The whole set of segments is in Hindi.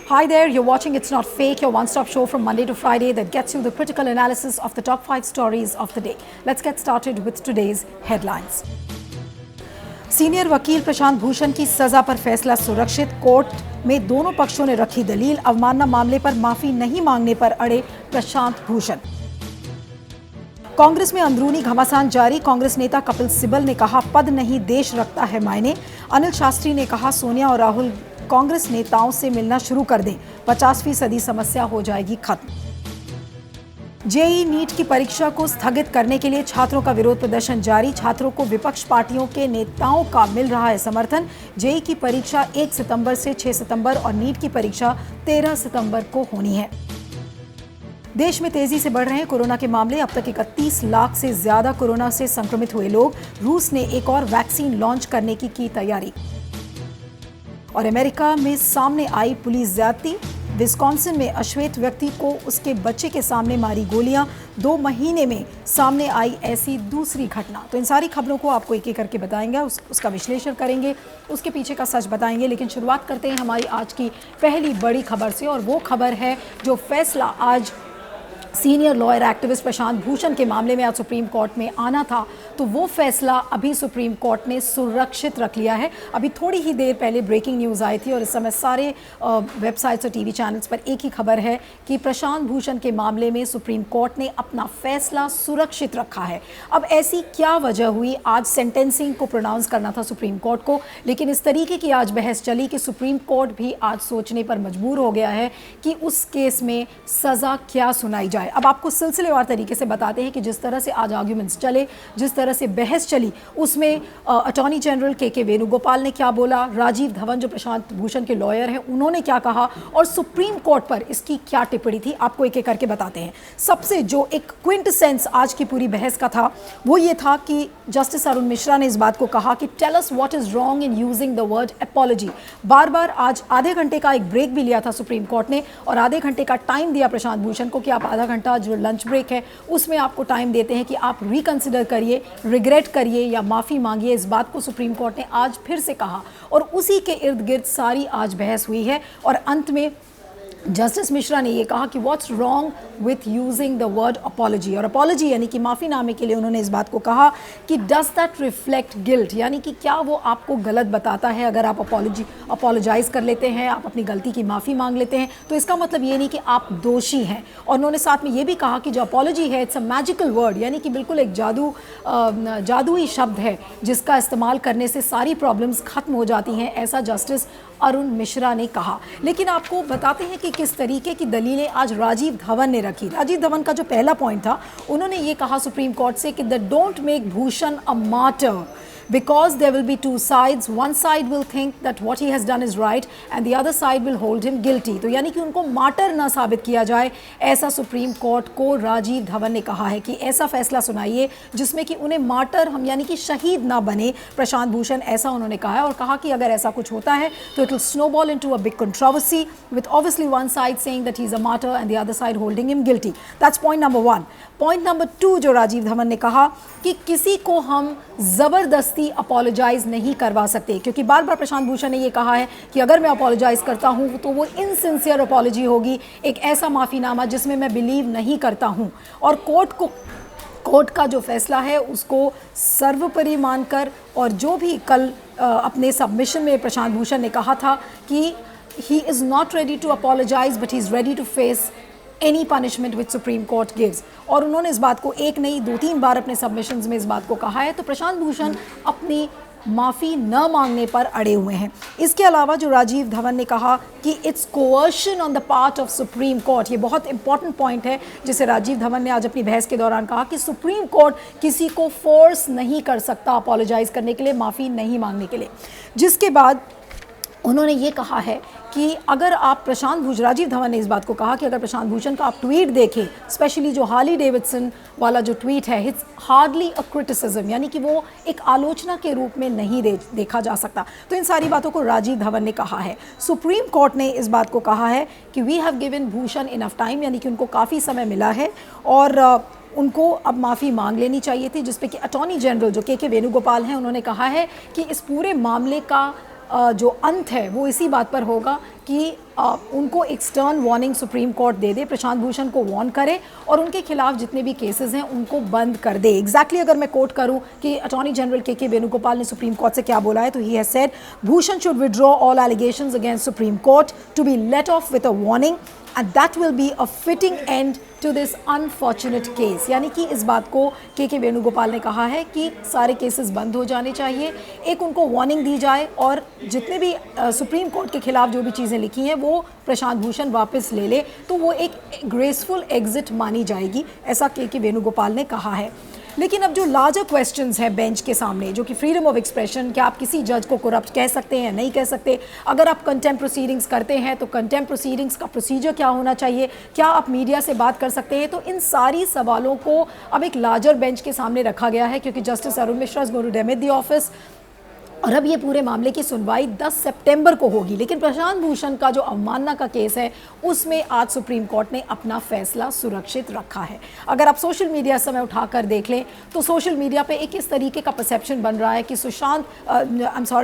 Hi there, you're watching It's Not Fake, your one-stop show from Monday to Friday that gets you the critical analysis of the top 5 stories of the day. Let's get started with today's headlines. Senior वकील प्रशांत भूषण की सजा पर फैसला सुरक्षित। कोर्ट में दोनों पक्षों ने रखी दलील। अवमानना मामले पर माफी नहीं मांगने पर अड़े प्रशांत भूषण। कांग्रेस में अंदरूनी घमासान जारी। कांग्रेस नेता कपिल सिब्बल ने कहा, पद नहीं देश रखता है मायने। अनिल शास्त्री ने कहा, सोनिया और राहुल कांग्रेस नेताओं से मिलना शुरू कर दें, 50% समस्या हो जाएगी खत्म। जेईई नीट की परीक्षा को स्थगित करने के लिए छात्रों का विरोध प्रदर्शन जारी। छात्रों को विपक्ष पार्टियों के नेताओं का मिल रहा है समर्थन। जेईई की परीक्षा 1 सितंबर से 6 सितंबर और नीट की परीक्षा 13 सितंबर को होनी है। देश में तेजी से बढ़ रहे हैं कोरोना के मामले। अब तक 31 लाख से ज्यादा कोरोना से संक्रमित हुए लोग। रूस ने एक और वैक्सीन लॉन्च करने की तैयारी। और अमेरिका में सामने आई पुलिस ज्यादती। विस्कॉन्सिन में अश्वेत व्यक्ति को उसके बच्चे के सामने मारी गोलियां। 2 महीने में सामने आई ऐसी दूसरी घटना। तो इन सारी खबरों को आपको एक एक करके बताएंगे, उसका विश्लेषण करेंगे, उसके पीछे का सच बताएंगे। लेकिन शुरुआत करते हैं हमारी आज की पहली बड़ी खबर से, और वो खबर है जो फैसला आज senior lawyer activist Prashant Bhushan के मामले में आज सुप्रीम कोर्ट में आना था, तो वो फैसला अभी सुप्रीम कोर्ट ने सुरक्षित रख लिया है। अभी थोड़ी ही देर पहले ब्रेकिंग न्यूज़ आई थी और इस समय सारे वेबसाइट्स और टीवी चैनल्स पर एक ही खबर है कि प्रशांत भूषण के मामले में सुप्रीम कोर्ट ने अपना फैसला सुरक्षित रखा है। अब ऐसी क्या वजह हुई? आज सेंटेंसिंग को प्रोनाउंस करना था सुप्रीम कोर्ट को, लेकिन इस तरीके की आज बहस चली कि सुप्रीम कोर्ट भी आज सोचने पर मजबूर हो गया है कि उस केस में सज़ा क्या सुनाई जाए। अब आपको सिलसिलेवार तरीके से बताते हैं कि जिस तरह से आज आर्ग्यूमेंट्स चले, जिस तरह से बहस चली, उसमें अटॉर्नी जनरल के वेणुगोपाल ने क्या बोला, राजीव धवन जो प्रशांत भूषण के लॉयर हैं उन्होंने क्या कहा, और सुप्रीम कोर्ट पर इसकी क्या टिप्पणी थी, आपको एक एक करके बताते हैं। सबसे जो एक क्विंटेसेंस आज की पूरी बहस का था वो ये था कि जस्टिस अरुण मिश्रा ने इस बात को कहा कि tell us what is wrong in using the word apology. बार बार आज आधे घंटे का एक ब्रेक भी लिया था सुप्रीम कोर्ट ने, और आधे घंटे का टाइम दिया प्रशांत भूषण को कि आप आधा घंटा जो लंच ब्रेक है उसमें आपको टाइम देते हैं कि आप रिकंसिडर करिए, रिग्रेट करिए या माफ़ी मांगिए। इस बात को सुप्रीम कोर्ट ने आज फिर से कहा और उसी के इर्द गिर्द सारी आज बहस हुई है। और अंत में जस्टिस मिश्रा ने ये कहा कि what's wrong with using the word apology, और अपॉलजी यानी कि माफ़ीनामे के लिए उन्होंने इस बात को कहा कि डज दैट रिफ्लेक्ट गिल्ट, यानी कि क्या वो आपको गलत बताता है अगर आप अपॉलोजाइज़ कर लेते हैं, आप अपनी गलती की माफ़ी मांग लेते हैं, तो इसका मतलब ये नहीं कि आप दोषी हैं। और उन्होंने साथ में ये भी कहा कि जो अपॉलजी है इट्स अ मैजिकल वर्ड, यानी कि बिल्कुल एक जादुई शब्द है जिसका इस्तेमाल करने से सारी प्रॉब्लम्स खत्म हो जाती हैं, ऐसा जस्टिस अरुण मिश्रा ने कहा। लेकिन आपको बताते हैं कि किस तरीके की दलीलें आज राजीव धवन ने रखी। राजीव धवन का जो पहला पॉइंट था, उन्होंने ये कहा सुप्रीम कोर्ट से कि the don't make Bhushan a martyr because there will be two sides. One side will think that what he has done is right and the other side will hold him guilty. तो यानी कि उनको मार्टर ना साबित किया जाए, ऐसा सुप्रीम कोर्ट को राजीव धवन ने कहा है कि ऐसा फैसला सुनाइए जिसमें कि उन्हें मार्टर हम यानी कि शहीद ना बने प्रशांत भूषण, ऐसा उन्होंने कहा है। और कहा कि अगर ऐसा कुछ होता है तो it will snowball into a big controversy with obviously one side saying that he is a martyr and the other side holding him guilty. That's point number 1. Point number 2 जो राजीव धवन ने कहा कि किसी को हम ज़बरदस्ती अपॉलोजाइज नहीं करवा सकते, क्योंकि बार बार प्रशांत भूषण ने ये कहा है कि अगर मैं अपॉलोजाइज करता हूँ तो वो इनसिंसियर अपॉलोजी होगी, एक ऐसा माफ़ीनामा जिसमें मैं बिलीव नहीं करता हूँ। और कोर्ट का जो फैसला है उसको सर्वोपरि मानकर, और जो भी कल अपने सबमिशन में प्रशांत भूषण ने कहा था कि he is not ready to apologise but he is ready to face any punishment which supreme court gives, और उन्होंने इस बात को एक नहीं 2-3 बार अपने सबमिशंस में इस बात को कहा है। तो प्रशांत भूषण अपनी माफ़ी न मांगने पर अड़े हुए हैं। इसके अलावा जो राजीव धवन ने कहा कि it's coercion on the part of supreme court, ये बहुत इंपॉर्टेंट पॉइंट है जिसे राजीव धवन ने आज अपनी बहस के दौरान कहा कि सुप्रीम कोर्ट किसी को फोर्स नहीं कर सकता अपॉलोजाइज करने के लिए, माफ़ी नहीं मांगने के लिए। जिसके बाद उन्होंने ये कहा है कि अगर आप राजीव धवन ने इस बात को कहा कि अगर प्रशांत भूषण का आप ट्वीट देखें, स्पेशली जो हार्ली डेविडसन वाला जो ट्वीट है, इट्स हार्डली अ क्रिटिसिज्म, यानी कि वो एक आलोचना के रूप में नहीं देखा जा सकता। तो इन सारी बातों को राजीव धवन ने कहा है। सुप्रीम कोर्ट ने इस बात को कहा है कि we have given Bhushan enough time, यानी कि उनको काफ़ी समय मिला है और उनको अब माफ़ी मांग लेनी चाहिए थी, जिस पे कि अटॉर्नी जनरल जो के वेणुगोपाल हैं उन्होंने कहा है कि इस पूरे मामले का जो अंत है वो इसी बात पर होगा कि उनको एक स्टर्न वार्निंग सुप्रीम कोर्ट दे दे, प्रशांत भूषण को वार्न करे और उनके खिलाफ जितने भी केसेस हैं उनको बंद कर दे। एग्जैक्टली अगर मैं कोट करूं कि अटॉर्नी जनरल के वेणुगोपाल ने सुप्रीम कोर्ट से क्या बोला है, तो he has said Bhushan should withdraw all allegations against supreme court to be let off with a warning and that will be a fitting end to this unfortunate case। यानी कि इस बात को के वेणुगोपाल ने कहा है कि सारे केसेस बंद हो जाने चाहिए, एक उनको वार्निंग दी जाए और जितने भी सुप्रीम कोर्ट के खिलाफ जो भी चीज़ें लिखी हैं वो प्रशांत भूषण वापस ले ले, तो वो एक ग्रेसफुल एग्जिट मानी जाएगी, ऐसा के वेणुगोपाल ने कहा है। लेकिन अब जो लार्जर क्वेश्चंस हैं बेंच के सामने, जो कि फ्रीडम ऑफ एक्सप्रेशन, क्या आप किसी जज को करप्ट कह सकते हैं या नहीं कह सकते, अगर आप कंटेम्प्ट प्रोसीडिंग्स करते हैं तो कंटेम्प्ट प्रोसीडिंग्स का प्रोसीजर क्या होना चाहिए, क्या आप मीडिया से बात कर सकते हैं, तो इन सारी सवालों को अब एक लार्जर बेंच के सामने रखा गया है, क्योंकि justice Arun Mishra is going to demit the office और अब ये पूरे मामले की सुनवाई 10 सितंबर को होगी। लेकिन प्रशांत भूषण का जो अवमानना का केस है उसमें आज सुप्रीम कोर्ट ने अपना फैसला सुरक्षित रखा है। अगर आप सोशल मीडिया समय उठाकर देख लें तो सोशल मीडिया पे एक इस तरीके का परसेप्शन बन रहा है कि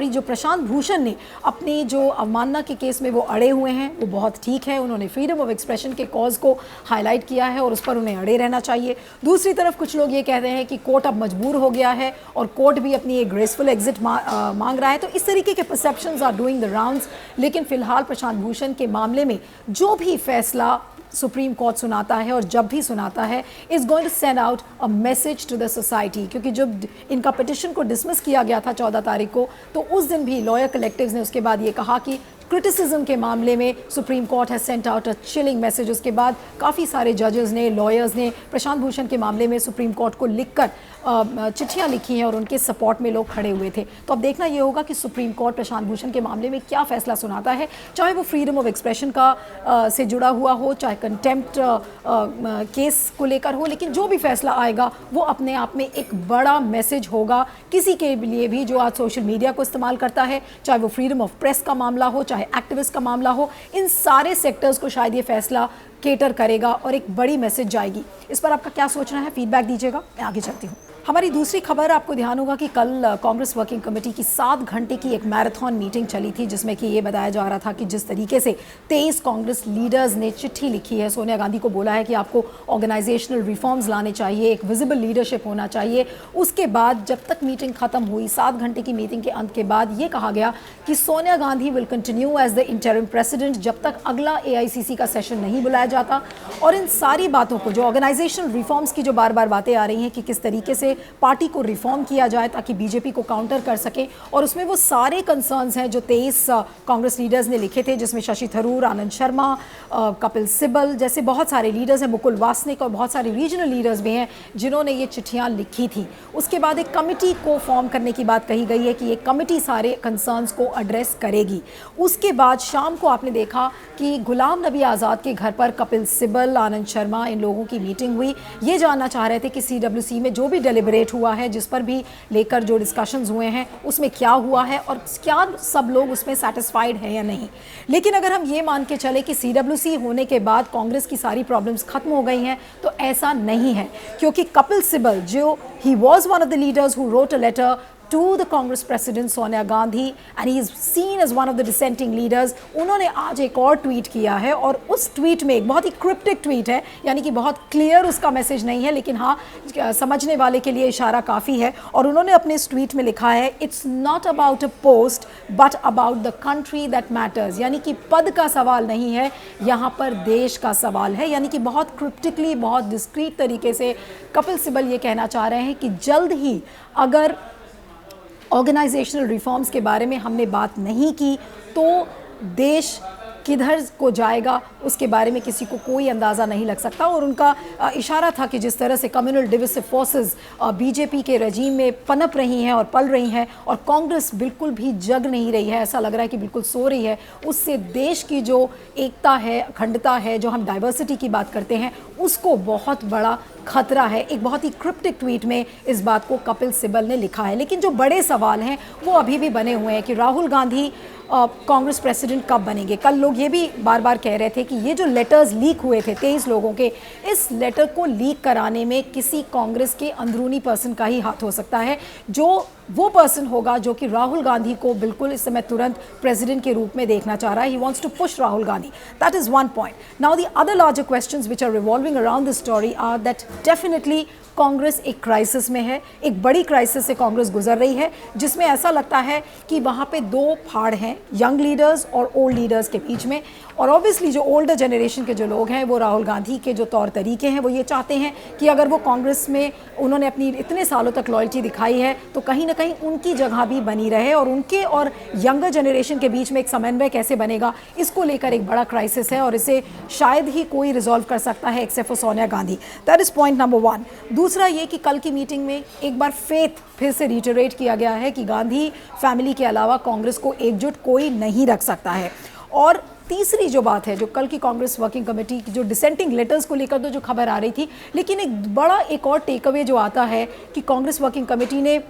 जो प्रशांत भूषण ने अपनी जो अवमानना के केस में वो अड़े हुए हैं वो बहुत ठीक है, उन्होंने फ्रीडम ऑफ एक्सप्रेशन के कॉज को हाईलाइट किया है और उस पर उन्हें अड़े रहना चाहिए। दूसरी तरफ कुछ लोग ये कह रहे हैं कि कोर्ट अब मजबूर हो गया है और कोर्ट भी अपनी एक ग्रेसफुल एग्जिट मांग रहा है, तो इस तरीके के perceptions are doing the rounds. लेकिन फिलहाल प्रशांत भूषण के मामले में जो भी फैसला सुप्रीम कोर्ट सुनाता है और जब भी सुनाता है is going to send out a message to the society, क्योंकि जब इनका पिटिशन को डिसमिस किया गया था 14 तारीख को, तो उस दिन भी लॉयर कलेक्टिव्स ने उसके बाद ये कहा कि क्रिटिसिज्म के मामले में supreme court has sent out a chilling message. उसके बाद काफ़ी सारे जजेस ने, लॉयर्स ने प्रशांत भूषण के मामले में सुप्रीम कोर्ट को लिखकर चिट्ठियां लिखी हैं और उनके सपोर्ट में लोग खड़े हुए थे। तो अब देखना ये होगा कि सुप्रीम कोर्ट प्रशांत भूषण के मामले में क्या फैसला सुनाता है, चाहे वो फ्रीडम ऑफ एक्सप्रेशन का से जुड़ा हुआ हो, चाहे कंटेम्प्ट केस को लेकर हो, लेकिन जो भी फैसला आएगा वो अपने आप में एक बड़ा मैसेज होगा किसी के लिए भी जो आज सोशल मीडिया को इस्तेमाल करता है, चाहे वो फ्रीडम ऑफ प्रेस का मामला हो, चाहे एक्टिविस्ट का मामला हो, इन सारे सेक्टर्स को शायद ये फैसला केटर करेगा और एक बड़ी मैसेज जाएगी। इस पर आपका क्या सोचना है, फीडबैक दीजिएगा, मैं आगे चलती हूँ। हमारी दूसरी खबर, आपको ध्यान होगा कि कल कांग्रेस वर्किंग कमेटी की 7 घंटे की एक मैराथन मीटिंग चली थी, जिसमें कि ये बताया जा रहा था कि जिस तरीके से 23 कांग्रेस लीडर्स ने चिट्ठी लिखी है, सोनिया गांधी को बोला है कि आपको ऑर्गेनाइजेशनल रिफॉर्म्स लाने चाहिए, एक विजिबल लीडरशिप होना चाहिए। उसके बाद जब तक मीटिंग खत्म हुई, 7 घंटे की मीटिंग के अंत के बाद ये कहा गया कि Sonia Gandhi will continue as the interim president जब तक अगला AICC का सेशन नहीं बुलाया जाता। और इन सारी बातों को, जो ऑर्गेनाइजेशनल रिफॉर्म्स की जो बार बार बातें आ रही हैं कि किस तरीके से पार्टी को रिफॉर्म किया जाए ताकि बीजेपी को काउंटर कर सके, और उसमें वो सारे कंसर्न्स हैं जो 23 कांग्रेस लीडर्स ने लिखे थे, जिसमें शशि थरूर, आनंद शर्मा, कपिल सिब्बल जैसे बहुत सारे लीडर्स हैं, मुकुल वासनिक और बहुत सारे रीजनल लीडर्स भी हैं जिन्होंने ये चिट्ठियाँ लिखी थी। उसके बाद एक कमेटी को फॉर्म करने की बात कही गई है कि ये कमेटी सारे कंसर्न्स को एड्रेस करेगी। उसके बाद शाम को आपने देखा कि गुलाम नबी आज़ाद के घर पर कपिल सिब्बल, आनंद शर्मा, इन लोगों की मीटिंग हुई। ये जानना चाह रहे थे कि CWC में जो भी डेलिब्रेट हुआ है, जिस पर भी लेकर जो डिस्कशंस हुए हैं, उसमें क्या हुआ है और क्या सब लोग उसमें सेटिस्फाइड हैं या नहीं। लेकिन अगर हम ये मान के चले कि CWC होने के बाद कांग्रेस की सारी प्रॉब्लम्स खत्म हो गई हैं, तो ऐसा नहीं है, क्योंकि कपिल सिब्बल, जो he was one of the leaders who wrote a letter to the Congress President Sonia Gandhi and he is seen as one of the dissenting leaders, उन्होंने आज एक और ट्वीट किया है और उस ट्वीट में एक बहुत ही क्रिप्टिक ट्वीट है, यानी कि बहुत क्लियर उसका मैसेज नहीं है, लेकिन हाँ समझने वाले के लिए इशारा काफ़ी है। और उन्होंने अपने इस ट्वीट में लिखा है, it's not about a post but about the country that matters, यानी कि पद का सवाल नहीं है, यहाँ पर देश का सवाल है। यानी कि बहुत क्रिप्टिकली, बहुत डिस्क्रीट तरीके से कपिल सिब्बल ये कहना चाह रहे हैं कि जल्द ही अगर ऑर्गेनाइजेशनल रिफॉर्म्स के बारे में हमने बात नहीं की तो देश किधर को जाएगा उसके बारे में किसी को कोई अंदाज़ा नहीं लग सकता। और उनका इशारा था कि जिस तरह से कम्युनल डिविसिव फोर्सेस बीजेपी के रजीम में पनप रही हैं और पल रही हैं और कांग्रेस बिल्कुल भी जग नहीं रही है, ऐसा लग रहा है कि बिल्कुल सो रही है, उससे देश की जो एकता है, अखंडता है, जो हम डाइवर्सिटी की बात करते हैं, उसको बहुत बड़ा खतरा है। एक बहुत ही क्रिप्टिक ट्वीट में इस बात को कपिल सिब्बल ने लिखा है। लेकिन जो बड़े सवाल हैं वो अभी भी बने हुए हैं कि राहुल गांधी कांग्रेस प्रेसिडेंट कब बनेंगे। कल लोग ये भी बार बार कह रहे थे कि ये जो लेटर्स लीक हुए थे 23 लोगों के, इस लेटर को लीक कराने में किसी कांग्रेस के अंदरूनी पर्सन का ही हाथ हो सकता है, जो वो पर्सन होगा जो कि राहुल गांधी को बिल्कुल इस समय तुरंत प्रेसिडेंट के रूप में देखना चाह रहा है. He wants to push Rahul Gandhi. That is one point. Now the other larger questions which are revolving around this story are that definitely Congress एक क्राइसिस में है. एक बड़ी क्राइसिस से कांग्रेस गुजर रही है, जिसमें ऐसा लगता है कि वहाँ पे दो फाड़ हैं, यंग लीडर्स और ओल्ड लीडर्स के बीच में. और ऑब्वियसली जो ओल्डर जनरेशन के जो लोग हैं वो राहुल गांधी के जो तौर तरीके हैं वो ये चाहते हैं कि अगर वो कांग्रेस में उन्होंने अपनी इतने सालों तक लॉयल्टी दिखाई है तो कहीं ना कहीं उनकी जगह भी बनी रहे, और उनके और यंगर जनरेशन के बीच में एक समन्वय कैसे बनेगा, इसको लेकर एक बड़ा क्राइसिस है. और इसे शायद ही कोई रिजॉल्व कर सकता है except for Sonia Gandhi. That is point number one. दूसरा ये कि कल की मीटिंग में एक बार फेथ फिर से रिटरेट किया गया है कि गांधी फैमिली के अलावा कांग्रेस को एकजुट कोई नहीं रख सकता है. और तीसरी जो बात है, जो कल की कांग्रेस वर्किंग कमेटी की जो डिसेंटिंग लेटर्स को लेकर तो जो खबर आ रही थी, लेकिन एक और टेक अवे जो आता है कि कांग्रेस वर्किंग कमेटी ने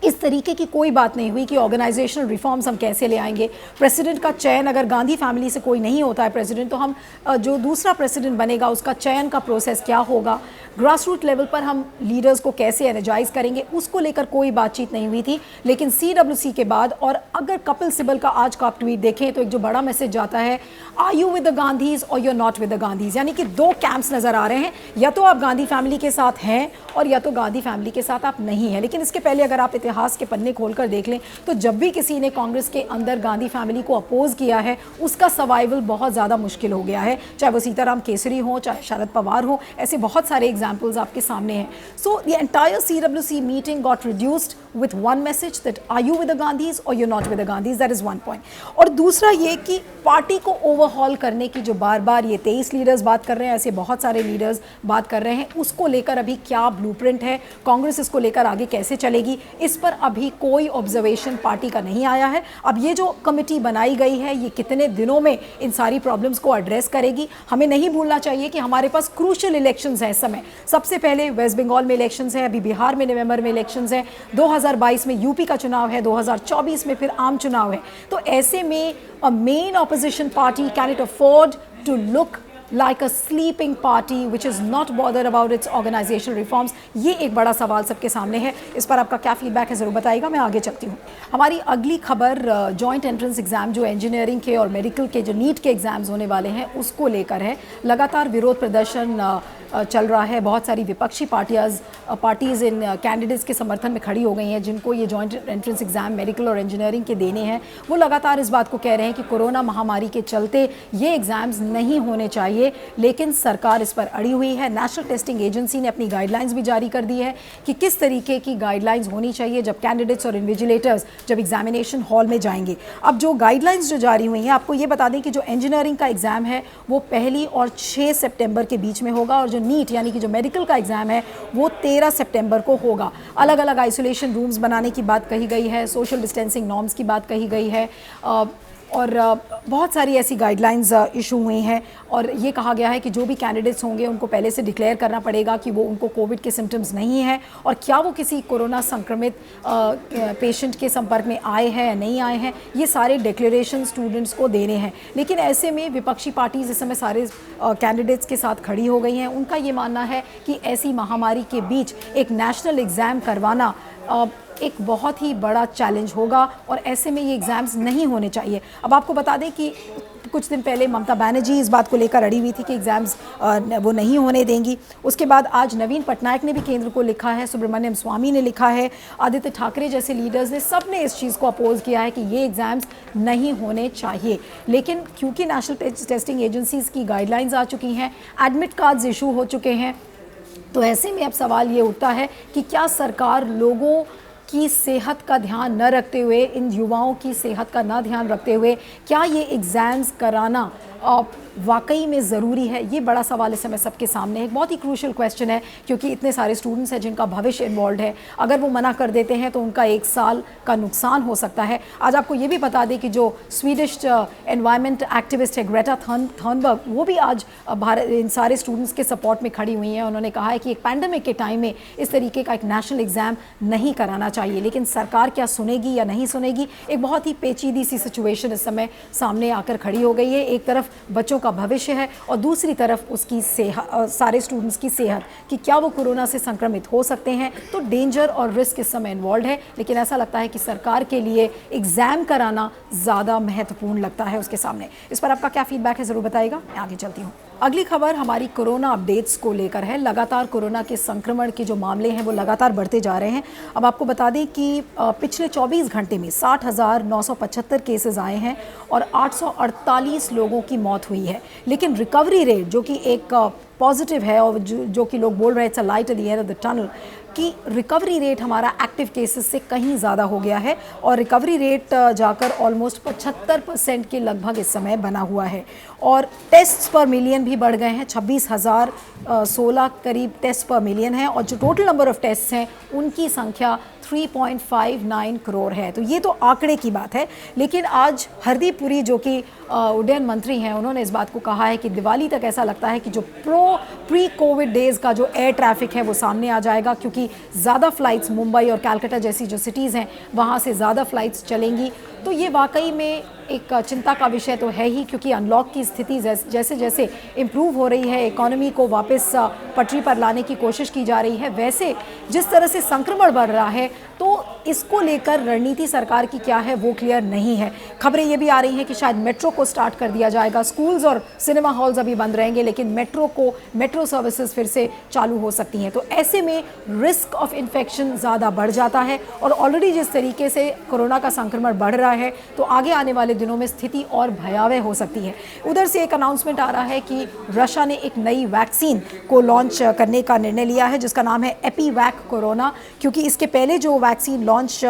इस तरीके की कोई बात नहीं हुई कि ऑर्गेनाइजेशनल रिफॉर्म्स हम कैसे ले आएंगे. प्रेसिडेंट का चयन अगर गांधी फैमिली से कोई नहीं होता है प्रेसिडेंट, तो हम जो दूसरा प्रेसिडेंट बनेगा उसका चयन का प्रोसेस क्या होगा, ग्रास रूट लेवल पर हम लीडर्स को कैसे एनर्जाइज करेंगे, उसको लेकर कोई बातचीत नहीं हुई थी. लेकिन CWC के बाद, और अगर कपिल सिब्बल का आज का आप ट्वीट देखें तो एक जो बड़ा मैसेज जाता है, are you with the Gandhis or you are not with the Gandhis. यानी कि दो कैंप्स नजर आ रहे हैं, या तो आप गांधी फैमिली के साथ हैं और या तो गांधी फैमिली के साथ आप नहीं हैं. लेकिन इसके पहले अगर आप इतिहास के पन्ने खोलकर देख लें तो जब भी किसी ने कांग्रेस के अंदर गांधी फैमिली को अपोज किया है उसका सर्वाइवल बहुत ज़्यादा मुश्किल हो गया है, चाहे वो सीताराम केसरी हो, चाहे शरद पवार हो. ऐसे बहुत सारे एग्जाम्पल्स आपके सामने हैं. So the entire CWC meeting got reduced with one message that are you with the Gandhis or you not with the Gandhis. That is one point. और दूसरा ये कि पार्टी को ओवरहॉल करने की जो बार बार ये 23 लीडर्स बात कर रहे हैं, ऐसे बहुत सारे लीडर्स बात कर रहे हैं, उसको लेकर अभी क्या ब्लूप्रिंट है, कांग्रेस इसको लेकर आगे कैसे चलेगी, इस पर अभी कोई ऑब्जर्वेशन पार्टी का नहीं आया है. अब ये जो कमेटी बनाई गई है ये कितने दिनों में इन सारी प्रॉब्लम्स को एड्रेस करेगी. हमें नहीं भूलना चाहिए कि हमारे पास क्रूशियल इलेक्शंस हैं इस समय. सबसे पहले वेस्ट बंगाल में इलेक्शंस हैं, अभी बिहार में नवंबर में इलेक्शंस हैं, 2022 में यूपी का चुनाव है, 2024 में फिर आम चुनाव है. तो ऐसे में a main opposition party can it afford to look like a sleeping party which is not bothered about its organizational reforms. ये एक बड़ा सवाल सबके सामने है. इस पर आपका क्या फीडबैक है ज़रूर बताइएगा. मैं आगे चलती हूँ. हमारी अगली खबर जॉइंट एंट्रेंस एग्जाम जो इंजीनियरिंग के और मेडिकल के जो नीट के एग्जाम्स होने वाले हैं उसको लेकर है. लगातार विरोध प्रदर्शन चल रहा है. बहुत सारी विपक्षी पार्टीज़ इन कैंडिडेट्स के समर्थन में खड़ी हो गई हैं जिनको ये जॉइंट एंट्रेंस एग्जाम मेडिकल और इंजीनियरिंग के देने हैं. वो लगातार इस बात को कह रहे हैं कि कोरोना महामारी के चलते ये एग्ज़ाम्स नहीं होने चाहिए, लेकिन सरकार इस पर अड़ी हुई है. नेशनल टेस्टिंग एजेंसी ने अपनी गाइडलाइंस भी जारी कर दी है कि किस तरीके की गाइडलाइंस होनी चाहिए जब कैंडिडेट्स और इन्विजिलेटर्स जब एग्जामिनेशन हॉल में जाएंगे. अब जो गाइडलाइंस जो जारी हुई हैं, आपको ये बता दें कि जो इंजीनियरिंग का एग्ज़ाम है वो 1 और 6 सितंबर के बीच में होगा, और जो नीट यानी कि जो मेडिकल का एग्ज़ाम है वो 13 सितंबर को होगा. अलग अलग आइसोलेशन रूम्स बनाने की बात कही गई है, सोशल डिस्टेंसिंग नॉर्म्स की बात कही गई है, और बहुत सारी ऐसी गाइडलाइंस इशू हुई हैं. और ये कहा गया है कि जो भी कैंडिडेट्स होंगे उनको पहले से डिक्लेयर करना पड़ेगा कि वो उनको कोविड के सिम्टम्स नहीं हैं, और क्या वो किसी कोरोना संक्रमित पेशेंट के संपर्क में आए हैं या नहीं आए हैं. ये सारे डिक्लेरेशन स्टूडेंट्स को देने हैं. लेकिन ऐसे में विपक्षी पार्टीज इस समय सारे कैंडिडेट्स के साथ खड़ी हो गई हैं. उनका ये मानना है कि ऐसी महामारी के बीच एक नेशनल एग्ज़ाम करवाना एक बहुत ही बड़ा चैलेंज होगा, और ऐसे में ये एग्ज़ाम्स नहीं होने चाहिए. अब आपको बता दें कि कुछ दिन पहले ममता बनर्जी इस बात को लेकर अड़ी हुई थी कि एग्ज़ाम्स वो नहीं होने देंगी. उसके बाद आज नवीन पटनायक ने भी केंद्र को लिखा है, सुब्रमण्यम स्वामी ने लिखा है, आदित्य ठाकरे जैसे लीडर्स ने, सब ने इस चीज़ को अपोज किया है कि ये एग्ज़ाम्स नहीं होने चाहिए. लेकिन क्योंकि नेशनल टेस्टिंग एजेंसीज़ की गाइडलाइंस आ चुकी हैं, एडमिट कार्ड्स इशू हो चुके हैं, तो ऐसे में अब सवाल ये उठता है कि क्या सरकार लोगों की सेहत का ध्यान न रखते हुए, इन युवाओं की सेहत का ना ध्यान रखते हुए, क्या ये एग्ज़ाम्स कराना वाकई में ज़रूरी है? ये बड़ा सवाल इस समय सबके सामने है. एक बहुत ही क्रूशियल क्वेश्चन है, क्योंकि इतने सारे स्टूडेंट्स हैं जिनका भविष्य इन्वॉल्व है. अगर वो मना कर देते हैं तो उनका 1 साल का नुकसान हो सकता है. आज आपको ये भी बता दें कि जो स्वीडिश एनवायरनमेंट एक्टिविस्ट है ग्रेटा थर्नबर्ग, वो भी आज भारत इन सारे स्टूडेंट्स के सपोर्ट में खड़ी हुई हैं. उन्होंने कहा है कि एक पैंडमिक के टाइम में इस तरीके का एक नेशनल एग्ज़ाम नहीं कराना चाहिए, लेकिन सरकार क्या सुनेगी या नहीं सुनेगी, एक बहुत ही पेचीदी सी सिचुएशन इस समय सामने आकर खड़ी हो गई है। एक तरफ बच्चों का भविष्य है और दूसरी तरफ उसकी सेहत, सारे स्टूडेंट्स की सेहत, कि क्या वो कोरोना से संक्रमित हो सकते हैं। तो डेंजर और रिस्क इस समय इन्वॉल्व है, लेकिन ऐसा लगता है कि सरकार के लिए एग्जाम कराना ज़्यादा महत्वपूर्ण लगता है उसके सामने। इस पर आपका क्या फीडबैक है, ज़रूर बताइएगा। मैं आगे चलती हूँ। अगली खबर हमारी कोरोना अपडेट्स को लेकर है। लगातार कोरोना के संक्रमण के जो मामले हैं वो लगातार बढ़ते जा रहे हैं। अब आपको बता दें कि पिछले 24 घंटे में 60,975 केसेस आए हैं और 848 लोगों की मौत हुई है। लेकिन रिकवरी रेट, जो कि एक पॉजिटिव है और जो कि लोग बोल रहे हैं it's a light at the end of the tunnel, कि रिकवरी रेट हमारा एक्टिव केसेस से कहीं ज़्यादा हो गया है और रिकवरी रेट जाकर ऑलमोस्ट 75% के लगभग इस समय बना हुआ है। और टेस्ट्स पर मिलियन भी बढ़ गए हैं, 26,016 करीब टेस्ट पर मिलियन है और जो टोटल नंबर ऑफ टेस्ट हैं उनकी संख्या 3.59 करोड़ है। तो ये तो आंकड़े की बात है, लेकिन आज हरदीप पुरी जो कि उड्डयन मंत्री हैं, उन्होंने इस बात को कहा है कि दिवाली तक ऐसा लगता है कि जो प्री कोविड डेज़ का जो एयर ट्रैफिक है वो सामने आ जाएगा, क्योंकि ज़्यादा फ़्लाइट्स मुंबई और कैलकाटा जैसी जो सिटीज़ हैं वहाँ से ज़्यादा फ़्लाइट्स चलेंगी। तो ये वाकई में एक चिंता का विषय तो है ही, क्योंकि अनलॉक की स्थिति जैसे जैसे इम्प्रूव हो रही है, इकोनॉमी को वापस पटरी पर लाने की कोशिश की जा रही है, वैसे जिस तरह से संक्रमण बढ़ रहा है तो इसको लेकर रणनीति सरकार की क्या है वो क्लियर नहीं है। खबरें ये भी आ रही हैं कि शायद मेट्रो को स्टार्ट कर दिया जाएगा, स्कूल्स और सिनेमा हॉल्स अभी बंद रहेंगे, लेकिन मेट्रो सर्विसेज फिर से चालू हो सकती हैं। तो ऐसे में रिस्क ऑफ इन्फेक्शन ज़्यादा बढ़ जाता है और ऑलरेडी जिस तरीके से कोरोना का संक्रमण बढ़ रहा है तो आगे आने वाले दिनों में स्थिति और भयावह हो सकती है। उधर से एक अनाउंसमेंट आ रहा है कि रशिया ने एक नई वैक्सीन को लॉन्च करने का निर्णय लिया है, जिसका नाम है एपीवैक कोरोना, क्योंकि इसके पहले जो वैक्सीन लॉन्च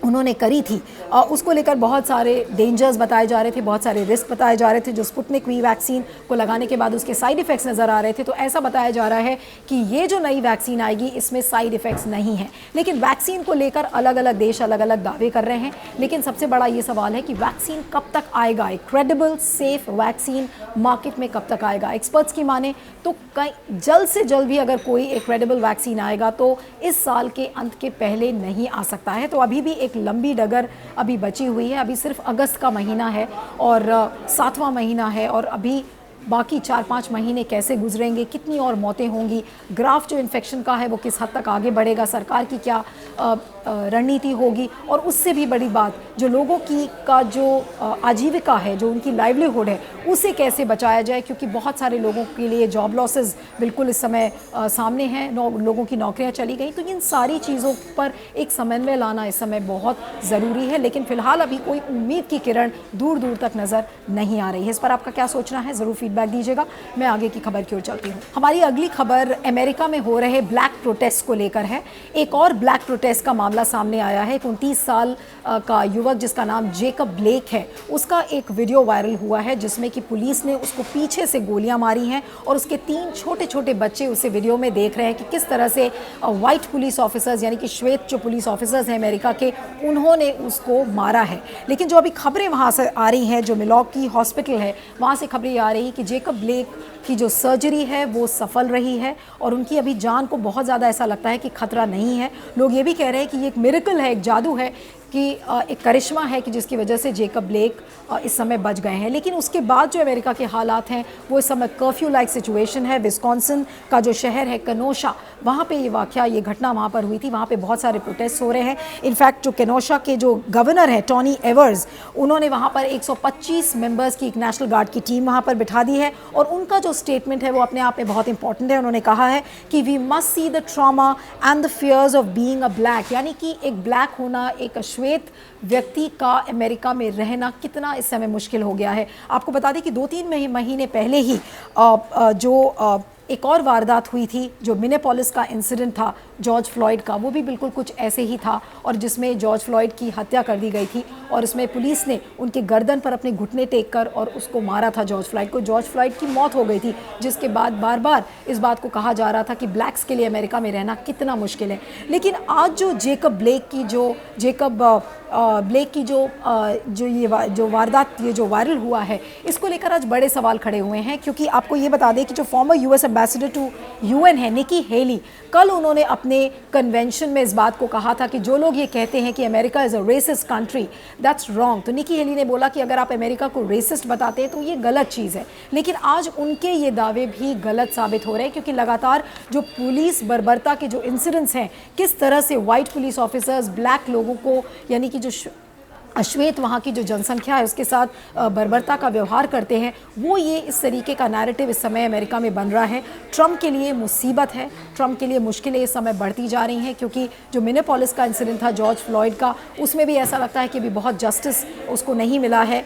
उन्होंने करी थी उसको लेकर बहुत सारे डेंजर्स बताए जा रहे थे, बहुत सारे रिस्क बताए जा रहे थे। जो स्पुतनिक वी वैक्सीन को लगाने के बाद उसके साइड इफ़ेक्ट्स नज़र आ रहे थे, तो ऐसा बताया जा रहा है कि ये जो नई वैक्सीन आएगी इसमें साइड इफ़ेक्ट्स नहीं हैं। लेकिन वैक्सीन को लेकर अलग अलग देश अलग अलग दावे कर रहे हैं, लेकिन सबसे बड़ा ये सवाल है कि वैक्सीन कब तक आएगा, एक क्रेडिबल सेफ वैक्सीन मार्केट में कब तक आएगा। एक्सपर्ट्स की माने तो जल्द से जल्द भी अगर कोई एक क्रेडिबल वैक्सीन आएगा तो इस साल के अंत के पहले नहीं आ सकता है। तो अभी भी एक लंबी डगर अभी बची हुई है। अभी सिर्फ अगस्त का महीना है और 7वां महीना है और अभी बाकी 4-5 महीने कैसे गुजरेंगे, कितनी और मौतें होंगी, ग्राफ जो इन्फेक्शन का है वो किस हद तक आगे बढ़ेगा, सरकार की क्या रणनीति होगी, और उससे भी बड़ी बात जो लोगों की का जो आजीविका है, जो उनकी लाइवलीहुड है, उसे कैसे बचाया जाए, क्योंकि बहुत सारे लोगों के लिए जॉब लॉसेस बिल्कुल इस समय सामने हैं, लोगों की नौकरियां चली गई। तो इन सारी चीज़ों पर एक समन्वय लाना इस समय बहुत ज़रूरी है, लेकिन फ़िलहाल अभी कोई उम्मीद की किरण दूर दूर तक नज़र नहीं आ रही है। इस पर आपका क्या सोचना है, ज़रूर फीडबैक दीजिएगा। मैं आगे की खबर की ओर चलती हूँ। हमारी अगली खबर अमेरिका में हो रहे ब्लैक प्रोटेस्ट को लेकर है। एक और ब्लैक प्रोटेस्ट का मामला सामने आया है। 29 साल का युवक जिसका नाम जेकब ब्लेक है, उसका एक वीडियो वायरल हुआ है जिसमें कि पुलिस ने उसको पीछे से गोलियां मारी हैं और उसके 3 छोटे छोटे बच्चे उसे वीडियो में देख रहे हैं कि किस तरह से वाइट पुलिस ऑफिसर्स, यानी कि श्वेत जो पुलिस ऑफिसर्स हैं अमेरिका के, उन्होंने उसको मारा है। लेकिन जो अभी खबरें वहाँ से आ रही हैं, जो मिलॉकी हॉस्पिटल है वहाँ से खबरें आ रही कि जेकब ब्लेक की जो सर्जरी है वो सफल रही है और उनकी अभी जान को बहुत ज़्यादा ऐसा लगता है कि खतरा नहीं है। लोग ये भी कह रहे हैं कि ये एक मिरेकल है, एक जादू है, कि एक करिश्मा है कि जिसकी वजह से जेकब ब्लेक इस समय बच गए हैं। लेकिन उसके बाद जो अमेरिका के हालात हैं वो इस समय कर्फ्यू लाइक सिचुएशन है। विस्कॉन्सिन का जो शहर है केनोशा, वहाँ पे ये घटना वहाँ पर हुई थी। वहाँ पे बहुत सारे प्रोटेस्ट हो रहे हैं। इनफैक्ट जो केनोशा के जो गवर्नर हैं टॉनी एवर्स, उन्होंने वहाँ पर 125 मेंबर्स की एक नेशनल गार्ड की टीम वहाँ पर बिठा दी है और उनका जो स्टेटमेंट है वो अपने आप में बहुत इंपॉर्टेंट है। उन्होंने कहा है कि we must see the trauma and the fears of being a black, यानी कि एक ब्लैक होना, एक श्वेत व्यक्ति का अमेरिका में रहना कितना इस समय मुश्किल हो गया है। आपको बता दें कि 2-3 महीने पहले ही एक और वारदात हुई थी, जो मिनेपोलिस का इंसिडेंट था जॉर्ज फ्लॉयड का, वो भी बिल्कुल कुछ ऐसे ही था और जिसमें जॉर्ज फ्लॉयड की हत्या कर दी गई थी और इसमें पुलिस ने उनके गर्दन पर अपने घुटने टेक कर और उसको मारा था जॉर्ज फ्लॉयड को। जॉर्ज फ्लॉयड की मौत हो गई थी, जिसके बाद बार बार इस बात को कहा जा रहा था कि ब्लैक्स के लिए अमेरिका में रहना कितना मुश्किल है। लेकिन आज जो जेकब ब्लेक की जो वारदात, ये जो वायरल हुआ है, इसको लेकर आज बड़े सवाल खड़े हुए हैं, क्योंकि आपको ये बता दें कि जो former US ambassador to UN है निकी हेली, कल उन्होंने अपने कन्वेंशन में इस बात को कहा था कि जो लोग ये कहते हैं कि America is a resist country, that's wrong. तो निकी हेली ने बोला कि अगर आप अमेरिका को रेसिस्ट बताते हैं तो ये गलत चीज़ है। लेकिन आज उनके ये दावे भी गलत साबित हो रहे हैं, क्योंकि लगातार जो पुलिस बर्बरता के जो इंसिडेंट्स हैं, किस तरह से वाइट पुलिस ऑफिसर्स ब्लैक लोगों को, यानी कि जो अश्वेत वहाँ की जो जनसंख्या है उसके साथ बर्बरता का व्यवहार करते हैं, वो ये इस तरीके का नैरेटिव इस समय अमेरिका में बन रहा है। ट्रंप के लिए मुसीबत है, ट्रंप के लिए मुश्किलें इस समय बढ़ती जा रही हैं, क्योंकि जो मिनेपोलिस का इंसिडेंट था जॉर्ज फ्लॉयड का, उसमें भी ऐसा लगता है कि अभी बहुत जस्टिस उसको नहीं मिला है।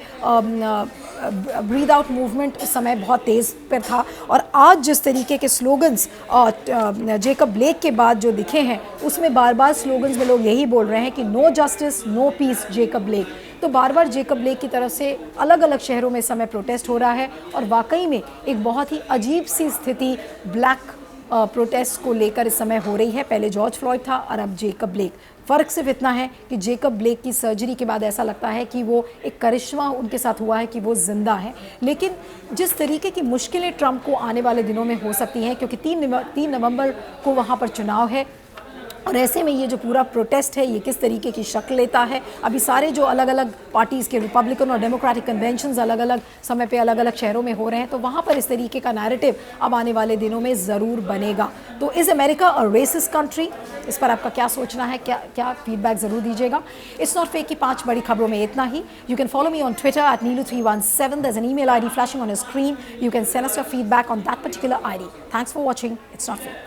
ब्रीद आउट मूवमेंट इस समय बहुत तेज़ पर था, और आज जिस तरीके के स्लोगन्स जेकब ब्लेक के बाद जो दिखे हैं, उसमें बार बार स्लोगन्स में लोग यही बोल रहे हैं कि no justice no peace Jacob Blake. तो बार बार जेकब ब्लेक की तरफ से अलग अलग शहरों में इस समय प्रोटेस्ट हो रहा है, और वाकई में एक बहुत ही अजीब सी स्थिति ब्लैक प्रोटेस्ट को लेकर इस समय हो रही है। पहले जॉर्ज फ्लॉयड था और अब जेकब ब्लेक। फ़र्क सिर्फ इतना है कि जेकब ब्लेक की सर्जरी के बाद ऐसा लगता है कि वो एक करिश्मा उनके साथ हुआ है कि वो ज़िंदा है। लेकिन जिस तरीके की मुश्किलें ट्रंप को आने वाले दिनों में हो सकती हैं, क्योंकि 3 नवंबर को वहाँ पर चुनाव है, और ऐसे में ये जो पूरा प्रोटेस्ट है ये किस तरीके की शक्ल लेता है। अभी सारे जो अलग अलग पार्टीज़ के रिपब्लिकन और डेमोक्रेटिक कन्वेंशंस अलग अलग समय पे अलग अलग शहरों में हो रहे हैं, तो वहाँ पर इस तरीके का नैरेटिव अब आने वाले दिनों में ज़रूर बनेगा। तो is America a resist country, इस पर आपका क्या सोचना है, क्या फीडबैक ज़रूर दीजिएगा। इट्स नॉट फेक की 5 बड़ी खबरों में इतना ही। You can follow me on Twitter @neelu317. There's an email ID flashing on your screen. You can send us your feedback on that particular ID. Thanks for watching. It's not fake.